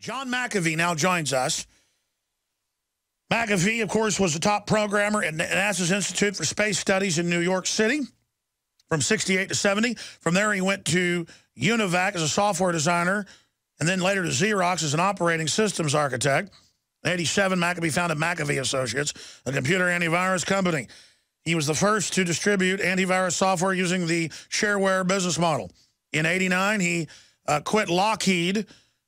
John McAfee now joins us. McAfee, of course, was a top programmer at NASA's Institute for Space Studies in New York City from 68 to 70. From there, he went to UNIVAC as a software designer, and then later to Xerox as an operating systems architect. In 87, McAfee founded McAfee Associates, a computer antivirus company. He was the first to distribute antivirus software using the shareware business model. In 89, he quit Lockheed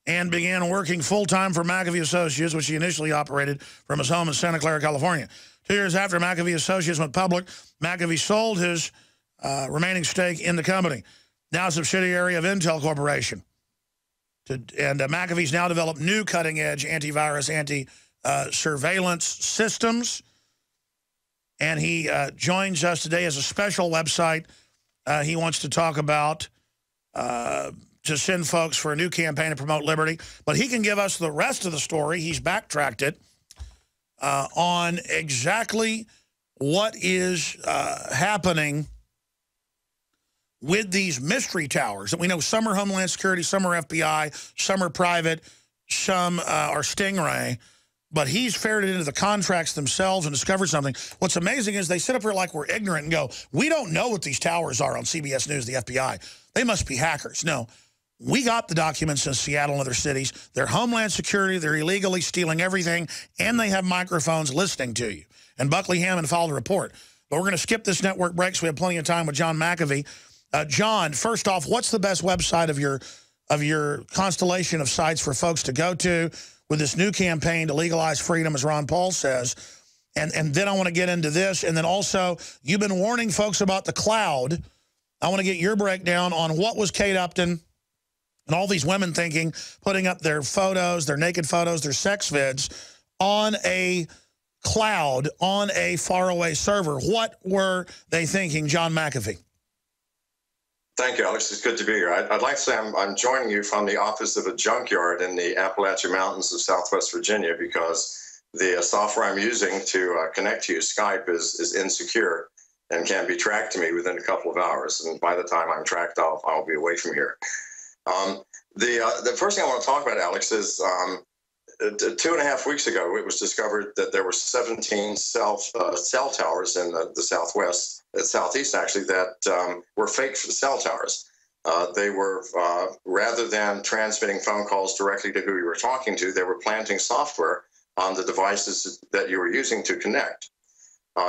and began working full-time for McAfee Associates, which he initially operated from his home in Santa Clara, California. 2 years after McAfee Associates went public, McAfee sold his remaining stake in the company, now a subsidiary of Intel Corporation. McAfee's now developed new cutting-edge antivirus, anti-surveillance systems. And he joins us today as a special website he wants to talk about to send folks for a new campaign to promote liberty. But he can give us the rest of the story. He's backtracked it on exactly what is happening with these mystery towers that we know some are Homeland Security, some are FBI, some are private, some are Stingray. But he's ferreted into the contracts themselves and discovered something. What's amazing is they sit up here like we're ignorant and go, we don't know what these towers are on CBS News, the FBI. They must be hackers. No, we got the documents in Seattle and other cities. They're Homeland Security. They're illegally stealing everything, and they have microphones listening to you. And Buckley Hammond filed a report. But we're going to skip this network break so we have plenty of time with John McAfee. John, first off, what's the best website of your constellation of sites for folks to go to with this new campaign to legalize freedom, as Ron Paul says? And then I want to get into this. And then also, you've been warning folks about the cloud. I want to get your breakdown on what was Kate Upton and all these women thinking, putting up their photos, their naked photos, their sex vids on a cloud, on a faraway server. What were they thinking, John McAfee? Thank you, Alex. It's good to be here. I'd like to say I'm joining you from the office of a junkyard in the Appalachian Mountains of Southwest Virginia because the software I'm using to connect to you, Skype, is insecure and can be tracked to me within a couple of hours. And by the time I'm tracked, I'll be away from here. The first thing I want to talk about, Alex, is 2.5 weeks ago, it was discovered that there were 17 cell towers in the southeast actually, that were fake cell towers. They were, rather than transmitting phone calls directly to who you were talking to, they were planting software on the devices that you were using to connect.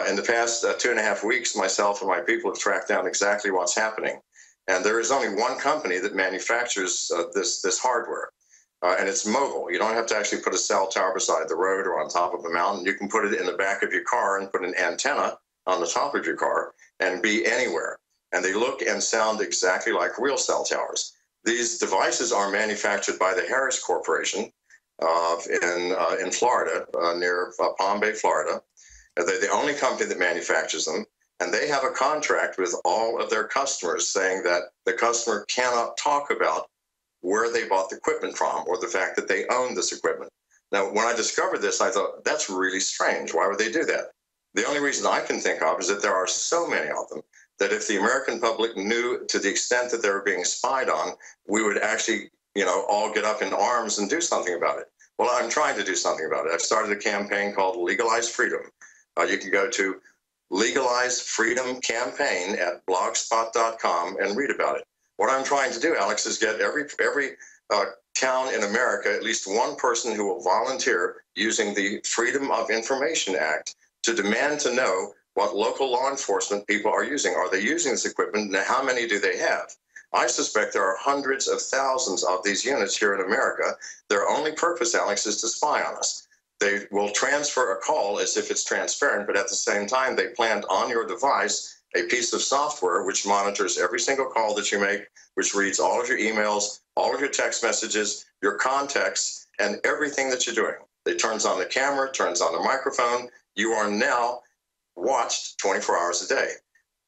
In the past 2.5 weeks, myself and my people have tracked down exactly what's happening. And there is only one company that manufactures this hardware. And it's mobile. You don't have to actually put a cell tower beside the road or on top of a mountain. You can put it in the back of your car and put an antenna on the top of your car and be anywhere. And they look and sound exactly like real cell towers. These devices are manufactured by the Harris Corporation in Florida, near Palm Bay, Florida. They're the only company that manufactures them. And they have a contract with all of their customers saying that the customer cannot talk about where they bought the equipment from or the fact that they own this equipment. Now, when I discovered this, I thought, that's really strange. Why would they do that? The only reason I can think of is that there are so many of them that if the American public knew to the extent that they were being spied on, we would actually, all get up in arms and do something about it. Well, I'm trying to do something about it. I've started a campaign called Legalize Freedom. You can go to Legalize Freedom Campaign at blogspot.com and read about it. What I'm trying to do, Alex, is get every town in America, at least one person who will volunteer using the Freedom of Information Act to demand to know what local law enforcement people are using. Are they using this equipment, and how many do they have? I suspect there are hundreds of thousands of these units here in America. Their only purpose, Alex, is to spy on us. They will transfer a call as if it's transparent, but at the same time, they plant on your device a piece of software which monitors every single call that you make, which reads all of your emails, all of your text messages, your contacts, and everything that you're doing. It turns on the camera, turns on the microphone. You are now watched 24 hours a day.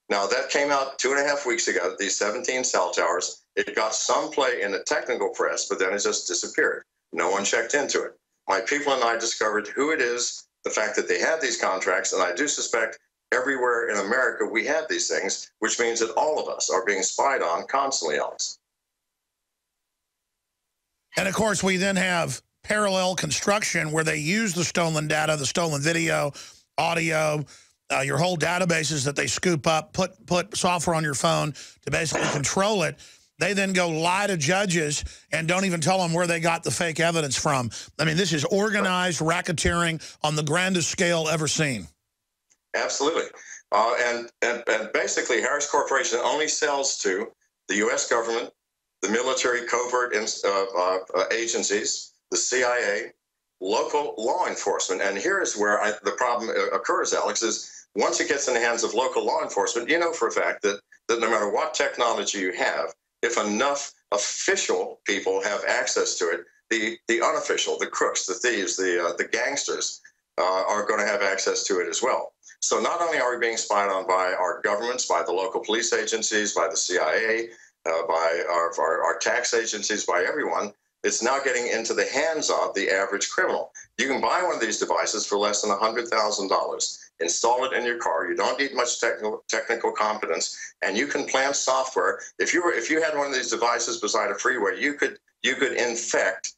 Now, that came out 2.5 weeks ago, these 17 cell towers. It got some play in the technical press, but then it just disappeared. No one checked into it. My people and I discovered who it is, the fact that they had these contracts, and I do suspect everywhere in America we have these things, which means that all of us are being spied on constantly, Alex. And, of course, we then have parallel construction where they use the stolen data, the stolen video, audio, your whole databases that they scoop up, put software on your phone to basically control it. They then go lie to judges and don't even tell them where they got the fake evidence from. I mean, this is organized racketeering on the grandest scale ever seen. Absolutely. And basically, Harris Corporation only sells to the U.S. government, the military covert agencies, the CIA, local law enforcement. And here's where the problem occurs, Alex, is once it gets in the hands of local law enforcement, you know for a fact that no matter what technology you have, if enough official people have access to it, the unofficial, the crooks, the thieves, the gangsters are going to have access to it as well. So not only are we being spied on by our governments, by the local police agencies, by the CIA, by our tax agencies, by everyone, it's now getting into the hands of the average criminal. You can buy one of these devices for less than $100,000, install it in your car. You don't need much technical competence, and you can plant software. If you had one of these devices beside a freeway, you could infect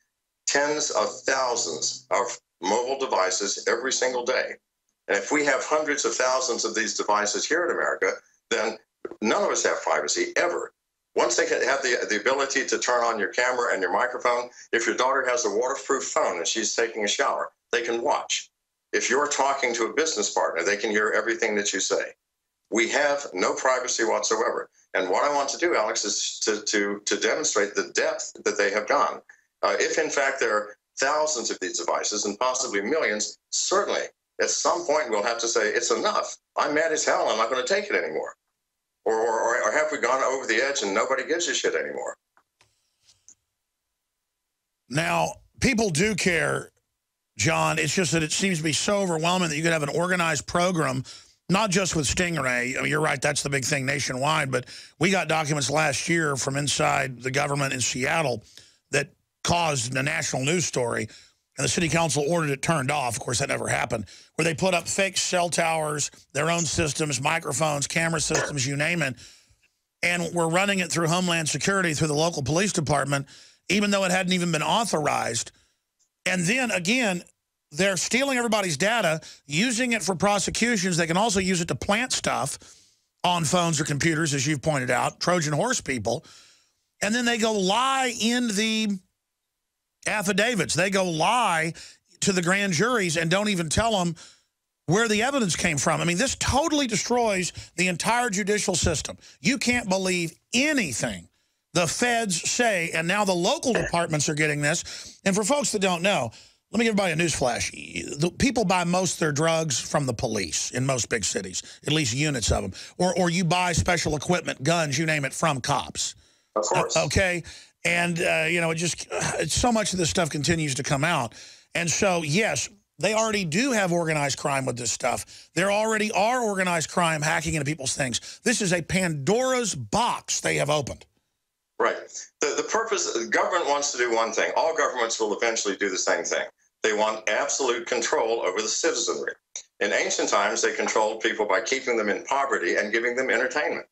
tens of thousands of mobile devices every single day. And if we have hundreds of thousands of these devices here in America, then none of us have privacy ever. Once they have the ability to turn on your camera and your microphone, if your daughter has a waterproof phone and she's taking a shower, they can watch. If you're talking to a business partner, they can hear everything that you say. We have no privacy whatsoever. And what I want to do, Alex, is to demonstrate the depth that they have gone. If, in fact, there are thousands of these devices and possibly millions, certainly at some point we'll have to say, it's enough. I'm mad as hell. I'm not going to take it anymore. Or have we gone over the edge and nobody gives a shit anymore? Now, people do care, John. It's just that it seems to be so overwhelming that you could have an organized program, not just with Stingray. I mean, you're right, that's the big thing nationwide, but we got documents last year from inside the government in Seattle that caused a national news story, and the city council ordered it turned off. Of course, that never happened, where they put up fake cell towers, their own systems, microphones, camera systems, you name it, and we're running it through Homeland Security, through the local police department, even though it hadn't even been authorized. And then, again, they're stealing everybody's data, using it for prosecutions. They can also use it to plant stuff on phones or computers, as you've pointed out, Trojan horse people. And then they go lie in the affidavits. They go lie to the grand juries and don't even tell them where the evidence came from. I mean, this totally destroys the entire judicial system. You can't believe anything the feds say, and now the local departments are getting this. And for folks that don't know, let me give everybody a news flash. The people buy most of their drugs from the police in most big cities, at least units of them. Or you buy special equipment, guns, you name it, from cops. Of course. Okay? And, you know, so much of this stuff continues to come out. And so, yes, they already do have organized crime with this stuff. There already are organized crime hacking into people's things. This is a Pandora's box they have opened. Right. The purpose, the government wants to do one thing. All governments will eventually do the same thing. They want absolute control over the citizenry. In ancient times, they controlled people by keeping them in poverty and giving them entertainment.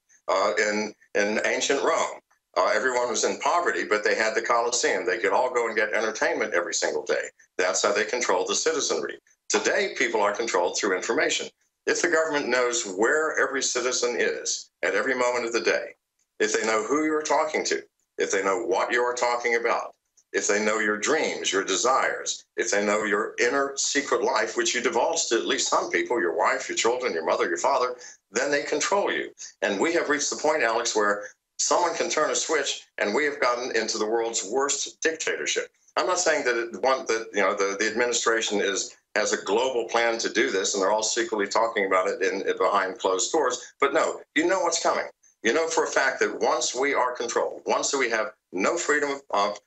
In ancient Rome, everyone was in poverty, but they had the Colosseum. They could all go and get entertainment every single day. That's how they controlled the citizenry. Today, people are controlled through information. If the government knows where every citizen is at every moment of the day, if they know who you're talking to, if they know what you're talking about, if they know your dreams, your desires, if they know your inner secret life, which you divulge to at least some people, your wife, your children, your mother, your father, then they control you. And we have reached the point, Alex, where someone can turn a switch, and we have gotten into the world's worst dictatorship. I'm not saying that the administration has a global plan to do this, and they're all secretly talking about it behind closed doors. But no, you know what's coming. You know for a fact that once we are controlled, once we have no freedom of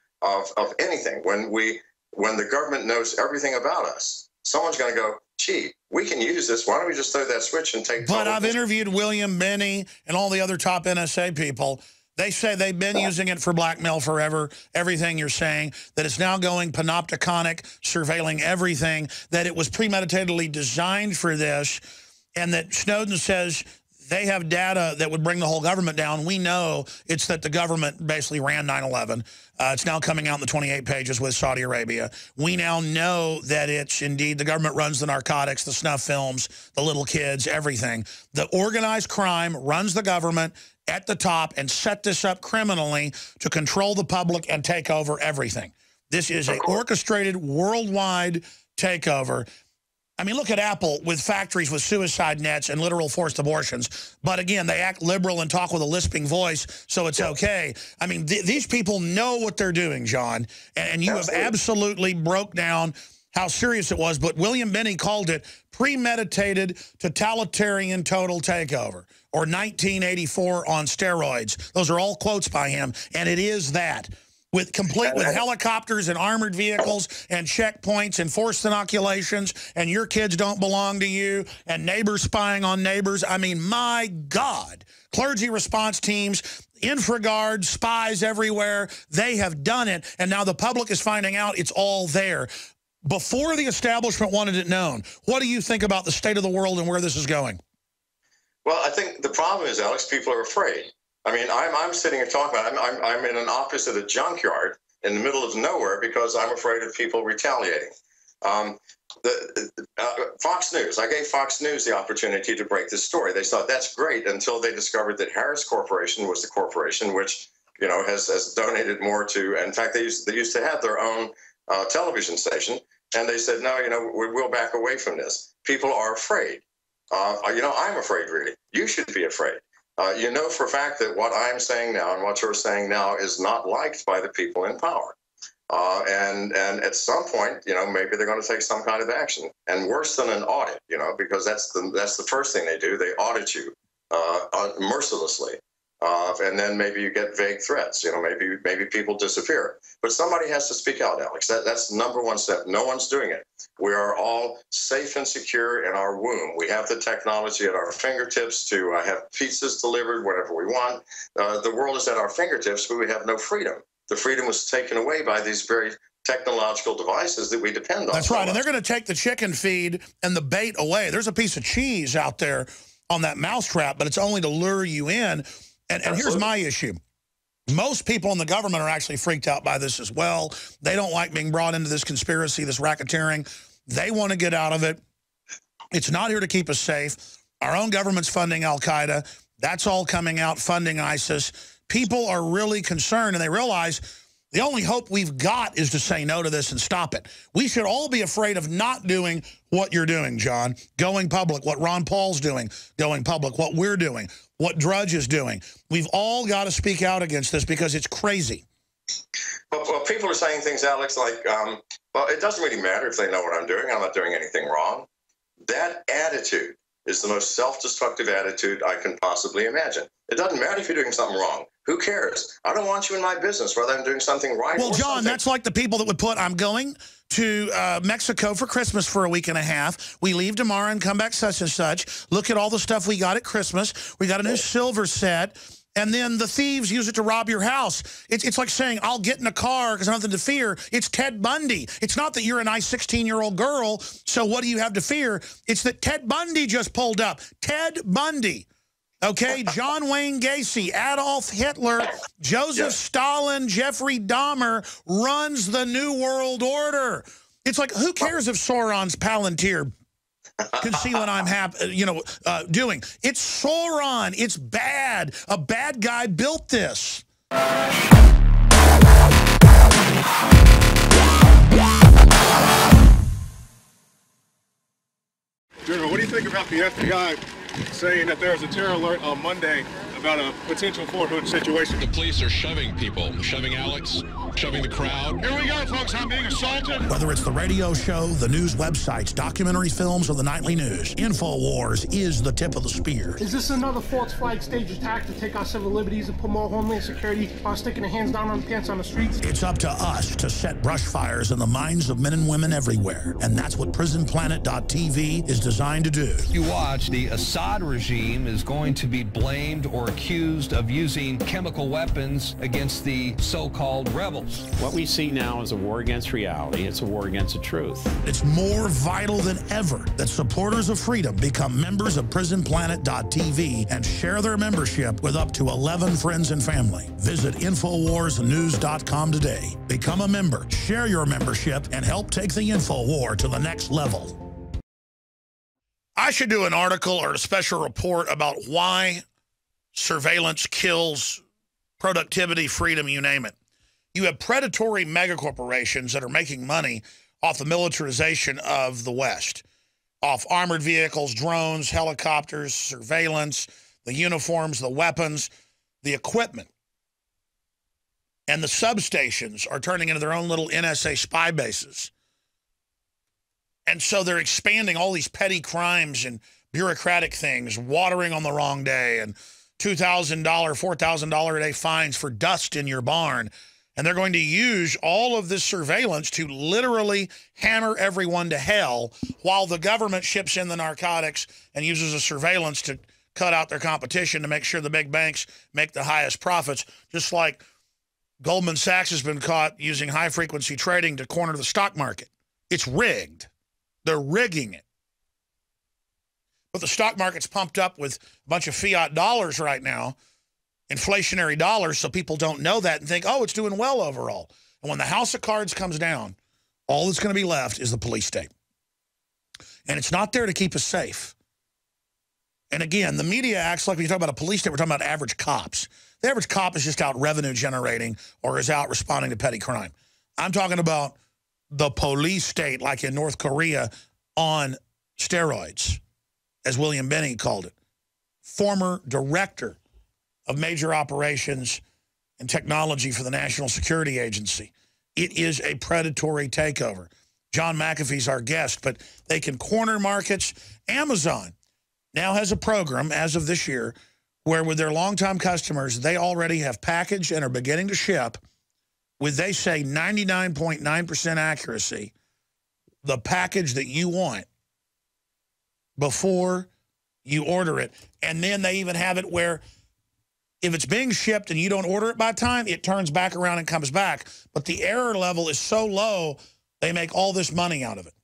anything, when the government knows everything about us, someone's going to go, gee, we can use this. Why don't we just throw that switch and take? But I've interviewed William Binney and all the other top NSA people. They say they've been using it for blackmail forever, everything you're saying, that it's now going panopticonic, surveilling everything, that it was premeditatedly designed for this, and that Snowden says they have data that would bring the whole government down. We know it's that the government basically ran 9/11. It's now coming out in the 28 pages with Saudi Arabia. We now know that it's indeed the government runs the narcotics, the snuff films, the little kids, everything. The organized crime runs the government at the top and set this up criminally to control the public and take over everything. This is an orchestrated worldwide takeover. I mean, look at Apple with factories with suicide nets and literal forced abortions. But again, they act liberal and talk with a lisping voice, so it's okay. I mean, these people know what they're doing, John. And you have absolutely broke down how serious it was. But William Binney called it premeditated totalitarian total takeover, or 1984 on steroids. Those are all quotes by him, and it is that. Complete with helicopters and armored vehicles and checkpoints and forced inoculations and your kids don't belong to you and neighbors spying on neighbors. I mean, my God. Clergy response teams, InfraGard, spies everywhere. They have done it, and now the public is finding out it's all there. Before the establishment wanted it known, what do you think about the state of the world and where this is going? Well, I think the problem is, Alex, people are afraid. I mean, I'm sitting here talking about I'm in an office at a junkyard in the middle of nowhere because I'm afraid of people retaliating. Fox News, I gave Fox News the opportunity to break this story. They thought that's great until they discovered that Harris Corporation was the corporation which, you know, has donated more to. In fact, they used to have their own television station, and they said, no, you know, we'll back away from this. People are afraid. You know, I'm afraid, really. You should be afraid. You know for a fact that what I'm saying now and what you're saying now is not liked by the people in power. And at some point, you know, maybe they're going to take some kind of action. And worse than an audit, you know, because that's the first thing they do. They audit you mercilessly. And then maybe you get vague threats. You know, maybe people disappear. But somebody has to speak out, Alex. That's number one step. No one's doing it. We are all safe and secure in our womb. We have the technology at our fingertips to have pizzas delivered whenever we want. The world is at our fingertips, but we have no freedom. The freedom was taken away by these very technological devices that we depend on. That's right, and they're going to take the chicken feed and the bait away. There's a piece of cheese out there on that mousetrap, but it's only to lure you in. And here's my issue. Most people in the government are actually freaked out by this as well. They don't like being brought into this conspiracy, this racketeering. They want to get out of it. It's not here to keep us safe. Our own government's funding al-Qaeda. That's all coming out, funding ISIS. People are really concerned, and they realize the only hope we've got is to say no to this and stop it. We should all be afraid of not doing what you're doing, John, going public, what Ron Paul's doing, going public, what we're doing, what Drudge is doing. We've all got to speak out against this because it's crazy. Well, people are saying things, Alex, like, well, it doesn't really matter if they know what I'm doing. I'm not doing anything wrong. That attitude is the most self-destructive attitude I can possibly imagine. It doesn't matter if you're doing something wrong. Who cares? I don't want you in my business, whether I'm doing something right or Well, John, something. That's like the people that would put, I'm going to Mexico for Christmas for a week and a half. We leave tomorrow and come back such and such. Look at all the stuff we got at Christmas. We got a new silver set. And then the thieves use it to rob your house. It's like saying, I'll get in a car because I have nothing to fear. It's Ted Bundy. It's not that you're a nice 16-year-old girl, so what do you have to fear? It's that Ted Bundy just pulled up. Ted Bundy. Okay, John Wayne Gacy, Adolf Hitler, Joseph Stalin, Jeffrey Dahmer runs the New World Order. It's like, who cares if Sauron's Palantir can see what I'm doing? It's Sauron. It's bad. A bad guy built this. General, what do you think about the FBI saying that there's a terror alert on Monday about a potential Fort Hood situation? The police are shoving people, shoving Alex, shoving the crowd. Here we go, folks. I'm being assaulted. Whether it's the radio show, the news websites, documentary films, or the nightly news, InfoWars is the tip of the spear. Is this another false flag stage attack to take our civil liberties and put more homeland security while sticking their hands down on the pants on the streets? It's up to us to set brush fires in the minds of men and women everywhere. And that's what PrisonPlanet.tv is designed to do. You watch, the Assad regime is going to be blamed or accused of using chemical weapons against the so-called rebels. What we see now is a war against reality. It's a war against the truth. It's more vital than ever that supporters of freedom become members of PrisonPlanet.tv and share their membership with up to 11 friends and family. Visit InfoWarsNews.com today. Become a member, share your membership, and help take the InfoWar to the next level. I should do an article or a special report about why surveillance kills productivity, freedom, you name it. You have predatory megacorporations that are making money off the militarization of the West, off armored vehicles, drones, helicopters, surveillance, the uniforms, the weapons, the equipment. And the substations are turning into their own little NSA spy bases. And so they're expanding all these petty crimes and bureaucratic things, watering on the wrong day, and $2,000, $4,000 a day fines for dust in your barn. And they're going to use all of this surveillance to literally hammer everyone to hell while the government ships in the narcotics and uses the surveillance to cut out their competition to make sure the big banks make the highest profits, just like Goldman Sachs has been caught using high-frequency trading to corner the stock market. It's rigged. They're rigging it. But the stock market's pumped up with a bunch of fiat dollars right now, inflationary dollars, so people don't know that and think, oh, it's doing well overall. And when the house of cards comes down, all that's going to be left is the police state. And it's not there to keep us safe. And again, the media acts like when you talk about a police state, we're talking about average cops. The average cop is just out revenue generating or is out responding to petty crime. I'm talking about the police state, like in North Korea, on steroids, as William Binney called it. Former director of major operations and technology for the National Security Agency. It is a predatory takeover. John McAfee's our guest, but they can corner markets. Amazon now has a program, as of this year, where with their longtime customers, they already have packaged and are beginning to ship with, they say, 99.9% accuracy, the package that you want before you order it. And then they even have it where if it's being shipped and you don't order it by time, it turns back around and comes back. But the error level is so low, they make all this money out of it.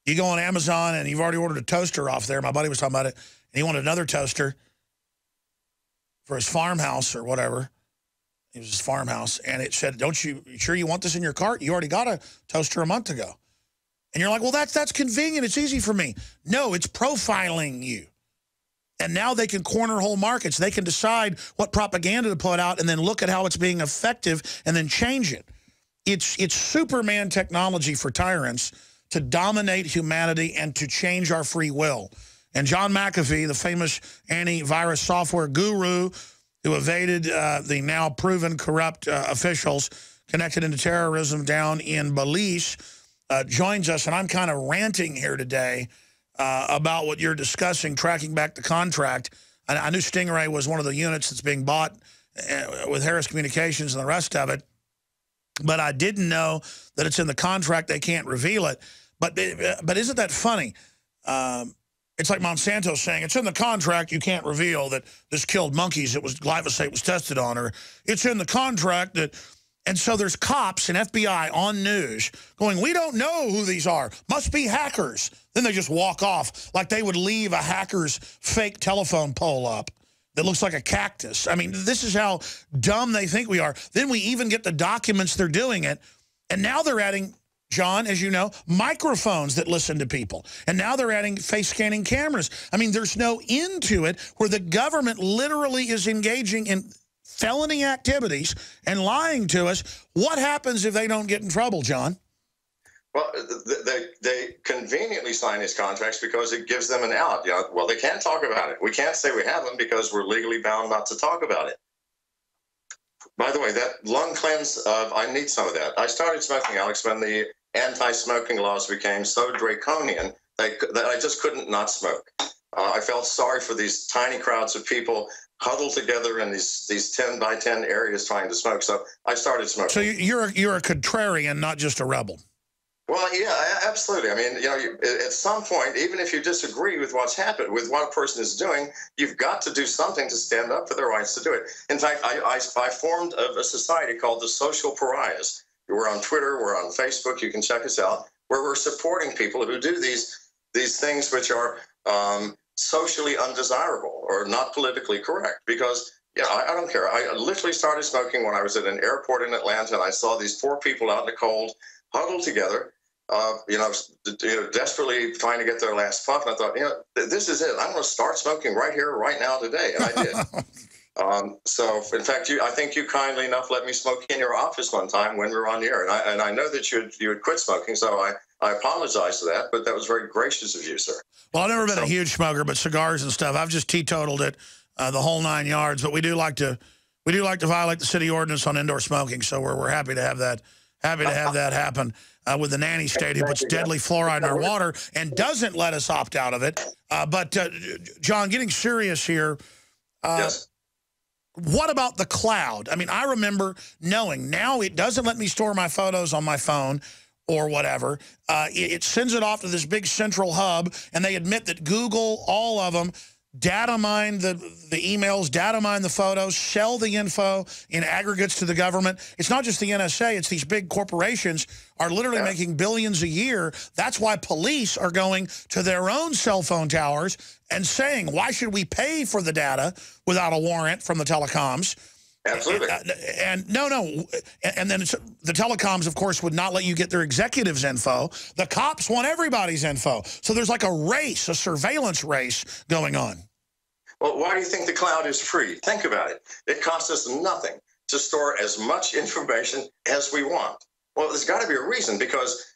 You go on Amazon and you've already ordered a toaster off there. My buddy was talking about it. And he wanted another toaster for his farmhouse or whatever. It was his farmhouse. And it said, don't you sure you want this in your cart? You already got a toaster a month ago. And you're like, well, that's convenient. It's easy for me. No, it's profiling you. And now they can corner whole markets. They can decide what propaganda to put out and then look at how it's being effective and then change it. It's Superman technology for tyrants to dominate humanity and to change our free will. And John McAfee, the famous antivirus software guru who evaded the now proven corrupt officials connected into terrorism down in Belize, joins us. And I'm kind of ranting here today about what you're discussing, tracking back the contract. I knew Stingray was one of the units that's being bought with Harris Communications and the rest of it. But I didn't know that it's in the contract. They can't reveal it. But isn't that funny? It's like Monsanto saying, it's in the contract, you can't reveal that this killed monkeys, it was glyphosate was tested on, or it's in the contract that... And so there's cops and FBI on news going, we don't know who these are. Must be hackers. Then they just walk off like they would leave a hacker's fake telephone pole up that looks like a cactus. I mean, this is how dumb they think we are. Then we even get the documents they're doing it. And now they're adding, John, as you know, microphones that listen to people. And now they're adding face scanning cameras. I mean, there's no end to it where the government literally is engaging in felony activities and lying to us. What happens if they don't get in trouble, John? Well, they conveniently sign these contracts because it gives them an out. You know, well, they can't talk about it. We can't say we have them because we're legally bound not to talk about it. By the way, that lung cleanse, I need some of that. I started smoking, Alex, when the anti-smoking laws became so draconian that I just couldn't not smoke. I felt sorry for these tiny crowds of people huddled together in these 10 by 10 areas trying to smoke. So I started smoking. So you're a contrarian, not just a rebel. Well, yeah, absolutely. I mean, you know, at some point, even if you disagree with what's happened, with what a person is doing, you've got to do something to stand up for their rights to do it. In fact, I formed a society called the Social Pariahs. We're on Twitter, we're on Facebook. You can check us out, where we're supporting people who do these things which are socially undesirable or not politically correct. Because I don't care. I literally started smoking when I was at an airport in Atlanta, and I saw these poor people out in the cold, huddled together. Desperately trying to get their last puff. And I thought, this is it. I'm going to start smoking right here, right now, today. And I did. So, in fact, I think you kindly enough let me smoke in your office one time when we were on the air. And I know that you had quit smoking, so I apologize for that. But that was very gracious of you, sir. Well, I've never been a huge smoker, but cigars and stuff, I've just teetotaled it the whole 9 yards. But we do like to violate the city ordinance on indoor smoking. So we're happy to have that. Happy to have that happen with the nanny state who puts deadly fluoride in our water and doesn't let us opt out of it. But, John, getting serious here, yes. What about the cloud? I mean, I remember knowing now it doesn't let me store my photos on my phone or whatever. It sends it off to this big central hub, and they admit that Google, all of them, data mine the emails, data mine the photos, sell the info in aggregates to the government. It's not just the NSA, it's these big corporations are literally making billions a year. That's why police are going to their own cell phone towers and saying, why should we pay for the data without a warrant from the telecoms? Absolutely. And then the telecoms, of course, would not let you get their executives' info. The cops want everybody's info. So there's like a race, a surveillance race going on. Well, why do you think the cloud is free? Think about it. It costs us nothing to store as much information as we want. Well, there's got to be a reason, because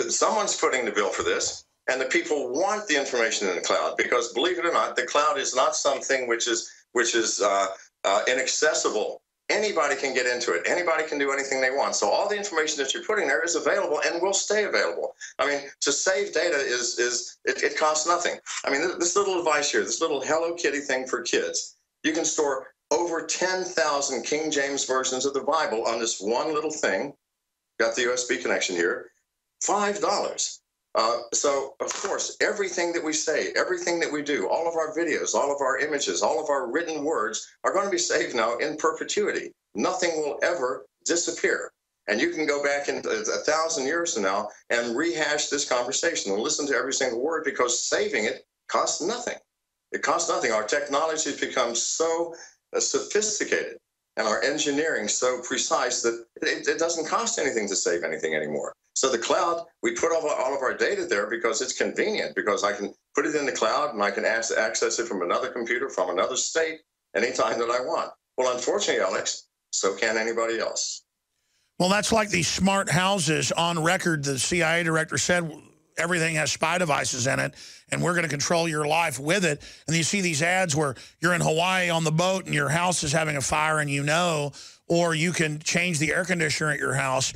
someone's putting the bill for this, and the people want the information in the cloud. Because believe it or not, the cloud is not something which is inaccessible. Anybody can get into it. Anybody can do anything they want. So all the information that you're putting there is available and will stay available. I mean, to save data it costs nothing. I mean, this little device here, this little Hello Kitty thing for kids, you can store over 10,000 King James versions of the Bible on this one little thing. Got the USB connection here. $5. So, of course, everything that we say, everything that we do, all of our videos, all of our images, all of our written words are going to be saved now in perpetuity. Nothing will ever disappear. And you can go back in 1,000 years from now and rehash this conversation and listen to every single word, because saving it costs nothing. It costs nothing. Our technology has become so sophisticated and our engineering so precise that it doesn't cost anything to save anything anymore. So the cloud, we put all of our data there because it's convenient, because I can put it in the cloud and I can access it from another computer, from another state, anytime that I want. Well, unfortunately, Alex, so can anybody else. Well, that's like these smart houses. On record, the CIA director said everything has spy devices in it, and we're going to control your life with it. And you see these ads where you're in Hawaii on the boat and your house is having a fire and or you can change the air conditioner at your house.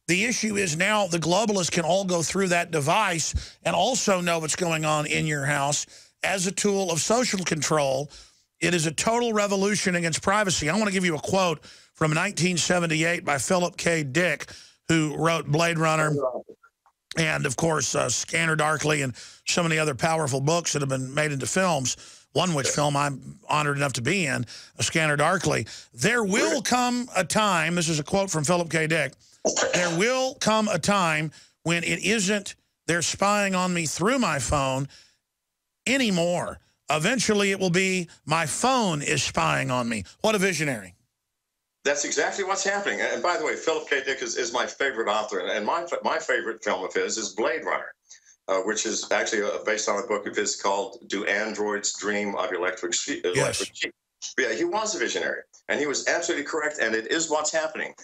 The issue is now the globalists can all go through that device and also know what's going on in your house as a tool of social control. It is a total revolution against privacy. I want to give you a quote from 1978 by Philip K. Dick, who wrote Blade Runner and, of course, Scanner Darkly and so many other powerful books that have been made into films, one which film I'm honored enough to be in, Scanner Darkly. There will come a time, this is a quote from Philip K. Dick, there will come a time when it isn't they're spying on me through my phone anymore. Eventually it will be my phone is spying on me. What a visionary. That's exactly what's happening. And by the way, Philip K. Dick is my favorite author. And my favorite film of his is Blade Runner, which is actually based on a book of his called Do Androids Dream of Electric Sheep? Yes. Yeah, he was a visionary. And he was absolutely correct. And it is what's happening.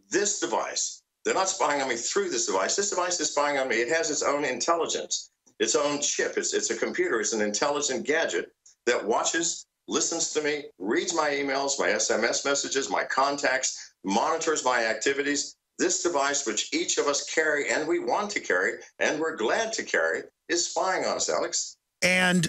This device, they're not spying on me through this device. This device is spying on me. It has its own intelligence, its own chip. It's a computer. It's an intelligent gadget that watches, listens to me, reads my emails, my SMS messages, my contacts, monitors my activities. This device, which each of us carry and we want to carry and we're glad to carry, is spying on us, Alex. And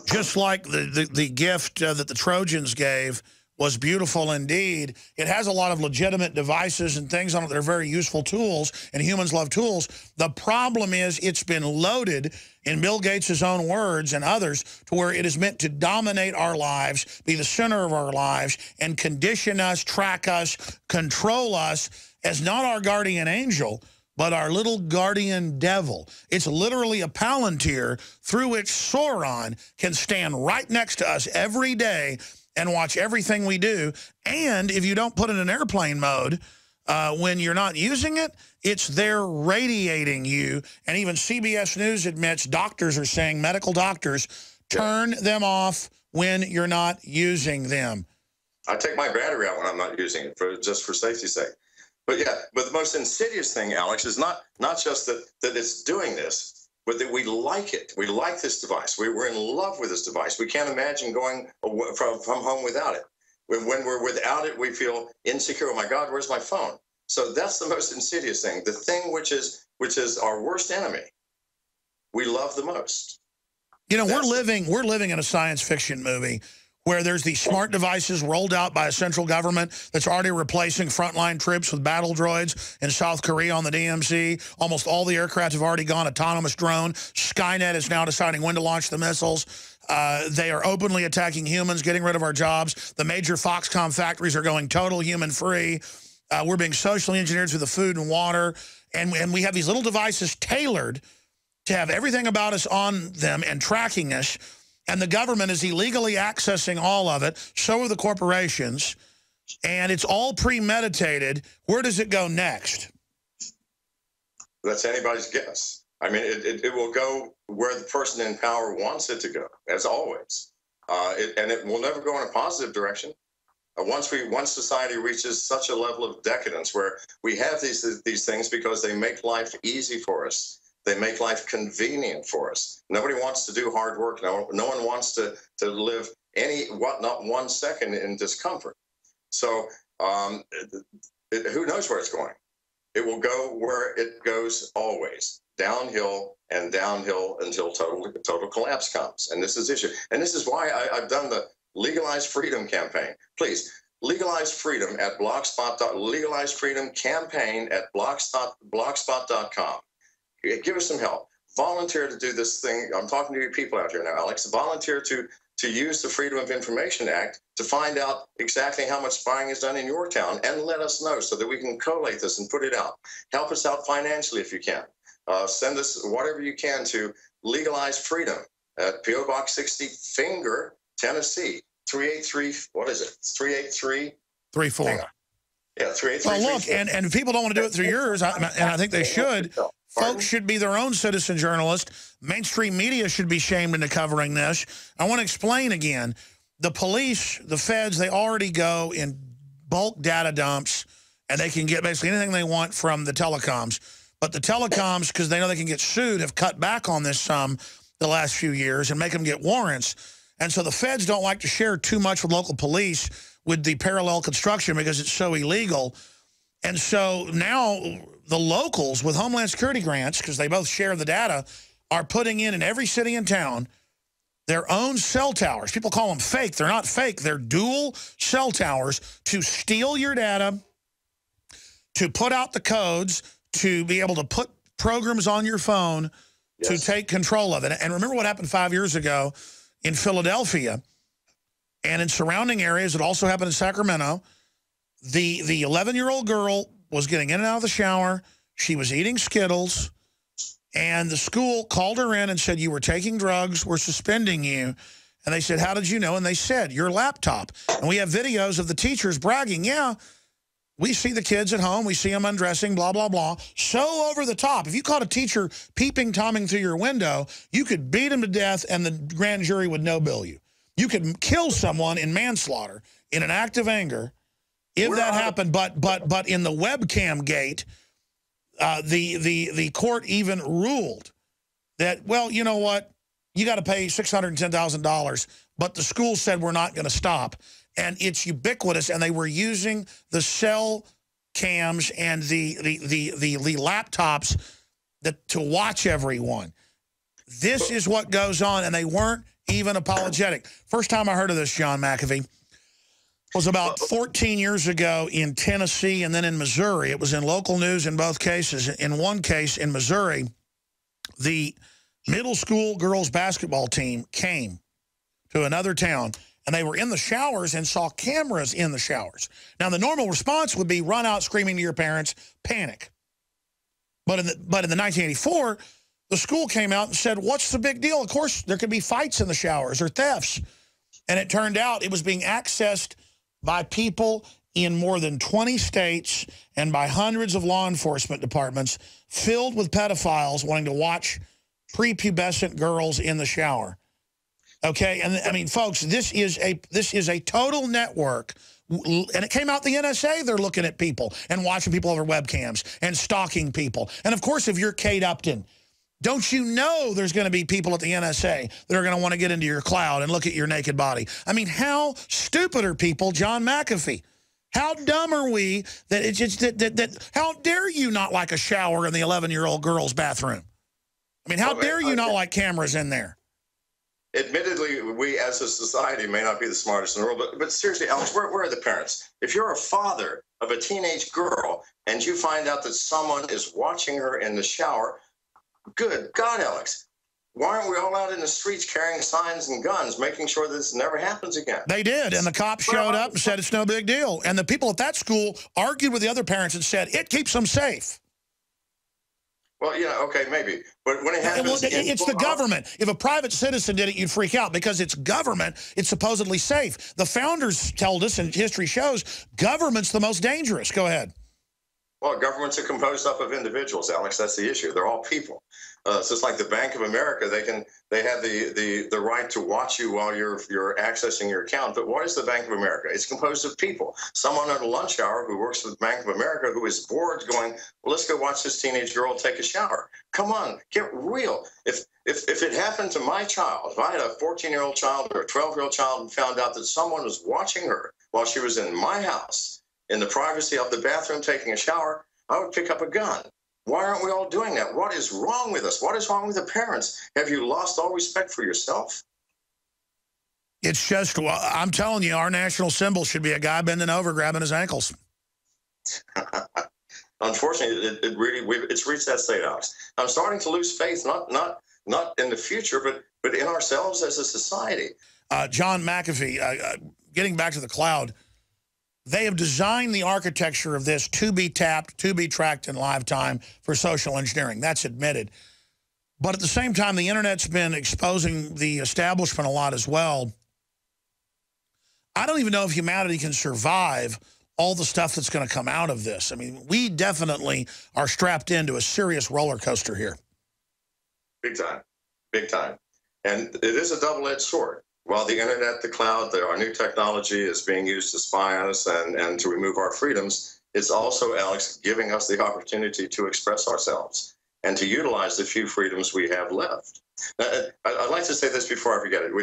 just like the gift that the Trojans gave was beautiful indeed. It has a lot of legitimate devices and things on it that are very useful tools, and humans love tools. The problem is it's been loaded, in Bill Gates' own words and others, to where it is meant to dominate our lives, be the center of our lives, and condition us, track us, control us as not our guardian angel, but our little guardian devil. It's literally a palantir through which Sauron can stand right next to us every day and watch everything we do. And if you don't put it in airplane mode, when you're not using it, it's there radiating you. And even CBS News admits, doctors are saying, medical doctors, turn them off when you're not using them. I take my battery out when I'm not using it, just for safety's sake. But yeah, but the most insidious thing, Alex, is not just that it's doing this, but that we like it. We like this device. We're in love with this device. We can't imagine going from home without it. When we're without it, we feel insecure. Oh my God, where's my phone? So that's the most insidious thing. The thing which is our worst enemy, we love the most. You know, we're living in a science fiction movie where there's these smart devices rolled out by a central government that's already replacing frontline troops with battle droids in South Korea on the DMZ. Almost all the aircraft have already gone autonomous drone. Skynet is now deciding when to launch the missiles. They are openly attacking humans, getting rid of our jobs. The major Foxconn factories are going total human-free. We're being socially engineered through the food and water. And we have these little devices tailored to have everything about us on them and tracking us. And the government is illegally accessing all of it. So are the corporations. And it's all premeditated. Where does it go next? That's anybody's guess. I mean, it will go where the person in power wants it to go, as always. And it will never go in a positive direction. Once society reaches such a level of decadence where we have these things because they make life easy for us. They make life convenient for us. Nobody wants to do hard work. No one wants to live not 1 second in discomfort. So who knows where it's going? It will go where it goes always, downhill and downhill until total collapse comes. And this is the issue. And this is why I've done the Legalize Freedom campaign. Please, legalize freedom at Blogspot. Legalize Freedom campaign at blogspot.com. Give us some help. Volunteer to do this thing. I'm talking to you people out here now, Alex. Volunteer to use the Freedom of Information Act to find out exactly how much spying is done in your town and let us know so that we can collate this and put it out. Help us out financially if you can. Send us whatever you can to Legalize Freedom at P.O. Box 60, Finger, Tennessee, 383, what is it? 38334. Yeah, 383. Well, look, and people don't want to do it through yours, and I think they should. Folks should be their own citizen journalist. Mainstream media should be shamed into covering this. I want to explain again. The police, the feds, they already go in bulk data dumps, and they can get basically anything they want from the telecoms. But the telecoms, because they know they can get sued, have cut back on this some the last few years and make them get warrants. And so the feds don't like to share too much with local police with the parallel construction because it's so illegal. And so now the locals with Homeland Security grants, because they both share the data, are putting in every city and town their own cell towers. People call them fake. They're not fake. They're dual cell towers to steal your data, to put out the codes, to be able to put programs on your phone, to take control of it. And remember what happened 5 years ago in Philadelphia and in surrounding areas. It also happened in Sacramento. The 11-year-old girl was getting in and out of the shower. She was eating Skittles. And the school called her in and said, you were taking drugs. We're suspending you. And they said, how did you know? And they said, your laptop. And we have videos of the teachers bragging, yeah, we see the kids at home. We see them undressing, blah, blah, blah. So over the top. If you caught a teacher peeping, Tomming through your window, you could beat him to death and the grand jury would no-bill you. You could kill someone in manslaughter in an act of anger if that happened. But in the webcam gate, the court even ruled that, well, you know what? You got to pay $610,000. But the school said we're not going to stop. And it's ubiquitous, and they were using the cell cams and the laptops to watch everyone. This is what goes on, and they weren't even apologetic. First time I heard of this, John McAfee, was about 14 years ago in Tennessee and then in Missouri. It was in local news in both cases. In one case, in Missouri, the middle school girls basketball team came to another town, and they were in the showers and saw cameras in the showers. Now, the normal response would be run out screaming to your parents, panic. But in the 1984, the school came out and said, what's the big deal? Of course, there could be fights in the showers or thefts. And it turned out it was being accessed by people in more than 20 states and by hundreds of law enforcement departments filled with pedophiles wanting to watch prepubescent girls in the shower. Okay, and I mean, folks, this is a total network, and it came out the NSA. They're looking at people and watching people over webcams and stalking people. And of course, if you're Kate Upton, don't you know there's going to be people at the NSA that are going to want to get into your cloud and look at your naked body? I mean, how stupid are people, John McAfee? How dumb are we that it's just that how dare you not like a shower in the 11-year-old girl's bathroom? I mean, how dare you not like cameras in there? Admittedly, we as a society may not be the smartest in the world, but seriously, Alex, where are the parents? If you're a father of a teenage girl and you find out that someone is watching her in the shower, good God, Alex, why aren't we all out in the streets carrying signs and guns, making sure that this never happens again? They did, and the cops showed up and said it's no big deal. And the people at that school argued with the other parents and said it keeps them safe. Well, yeah, okay, maybe. But when it happens... Well, it's the government. If a private citizen did it, you'd freak out because it's government. It's supposedly safe. The founders told us, and history shows, government's the most dangerous. Go ahead. Well, governments are composed up of individuals, Alex. That's the issue. They're all people. It's just like the Bank of America. They have the right to watch you while you're accessing your account. But what is the Bank of America? It's composed of people. Someone at a lunch hour who works for the Bank of America who is bored, going, "Well, let's go watch this teenage girl take a shower." Come on, get real. If it happened to my child, if I had a 14-year-old child or a 12-year-old child and found out that someone was watching her while she was in my house in the privacy of the bathroom taking a shower, I would pick up a gun. Why aren't we all doing that? What is wrong with us? What is wrong with the parents? Have you lost all respect for yourself? It's just, well, I'm telling you, our national symbol should be a guy bending over, grabbing his ankles. Unfortunately, it's reached that state, Alex. I'm starting to lose faith, not in the future, but in ourselves as a society. John McAfee, getting back to the cloud, they have designed the architecture of this to be tapped, to be tracked in live time for social engineering. That's admitted. But at the same time, the internet's been exposing the establishment a lot as well. I don't even know if humanity can survive all the stuff that's going to come out of this. I mean, we definitely are strapped into a serious roller coaster here. Big time. Big time. And it is a double-edged sword. While the internet, the cloud, our new technology is being used to spy on us and to remove our freedoms, it's also, Alex, giving us the opportunity to express ourselves and to utilize the few freedoms we have left. I'd like to say this before I forget it.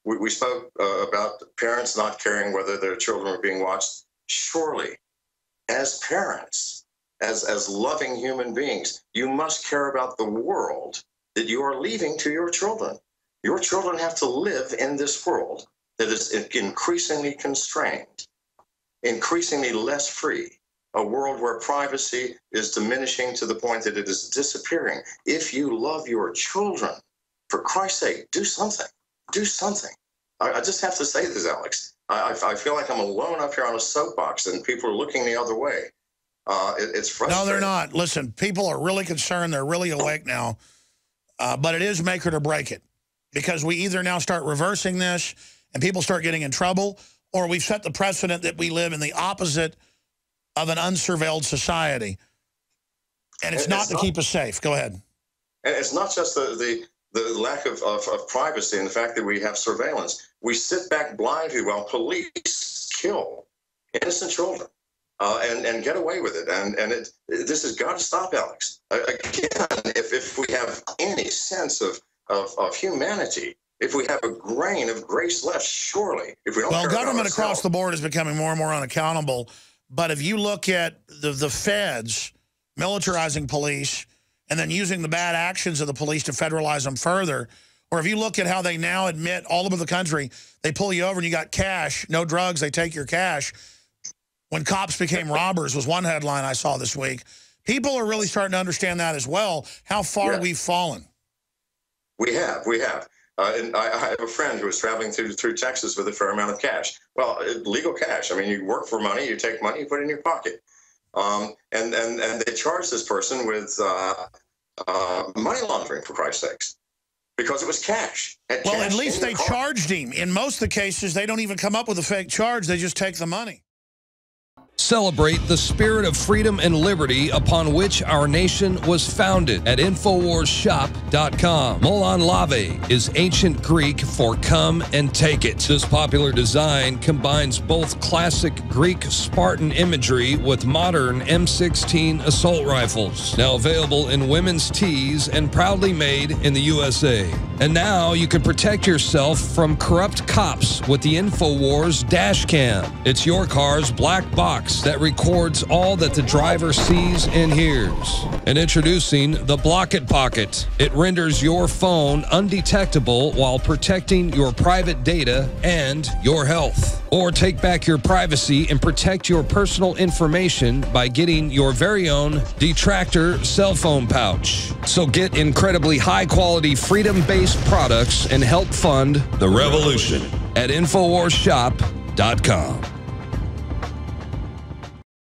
We spoke about parents not caring whether their children are being watched. Surely, as parents, as loving human beings, you must care about the world that you are leaving to your children. Your children have to live in this world that is increasingly constrained, increasingly less free, a world where privacy is diminishing to the point that it is disappearing. If you love your children, for Christ's sake, do something. Do something. I just have to say this, Alex. I feel like I'm alone up here on a soapbox and people are looking the other way. It's frustrating. No, they're not. Listen, people are really concerned. They're really awake now. But it is make it or break it. Because we either now start reversing this and people start getting in trouble, or we've set the precedent that we live in the opposite of an unsurveilled society. And it's not to keep us safe. Go ahead. And it's not just the lack of privacy and the fact that we have surveillance. We sit back blindly while police kill innocent children and get away with it. And this has got to stop, Alex. Again, if we have any sense of humanity, if we have a grain of grace left, surely, if we don't. Well, government across the board is becoming more and more unaccountable. But if you look at the feds militarizing police and then using the bad actions of the police to federalize them further, Where if you look at how they now admit all over the country, they pull you over and you got cash, no drugs, they take your cash. When cops became robbers was one headline I saw this week. People are really starting to understand that as well, how far we've fallen. We have. And I have a friend who was traveling through Texas with a fair amount of cash. Well, legal cash. I mean, you work for money, you take money, you put it in your pocket. And they charged this person with money laundering, for Christ's sakes, because it was cash. Well, at least they charged him. In most of the cases, they don't even come up with a fake charge. They just take the money. Celebrate the spirit of freedom and liberty upon which our nation was founded at InfoWarsShop.com. Molon Lave is ancient Greek for come and take it. This popular design combines both classic Greek Spartan imagery with modern M16 assault rifles. Now available in women's tees and proudly made in the USA. And now you can protect yourself from corrupt cops with the InfoWars dash cam. It's your car's black box that records all that the driver sees and hears. And introducing the Block It Pocket. It renders your phone undetectable while protecting your private data and your health. Or take back your privacy and protect your personal information by getting your very own Detractor cell phone pouch. So get incredibly high-quality, freedom-based products and help fund the revolution at InfoWarsShop.com.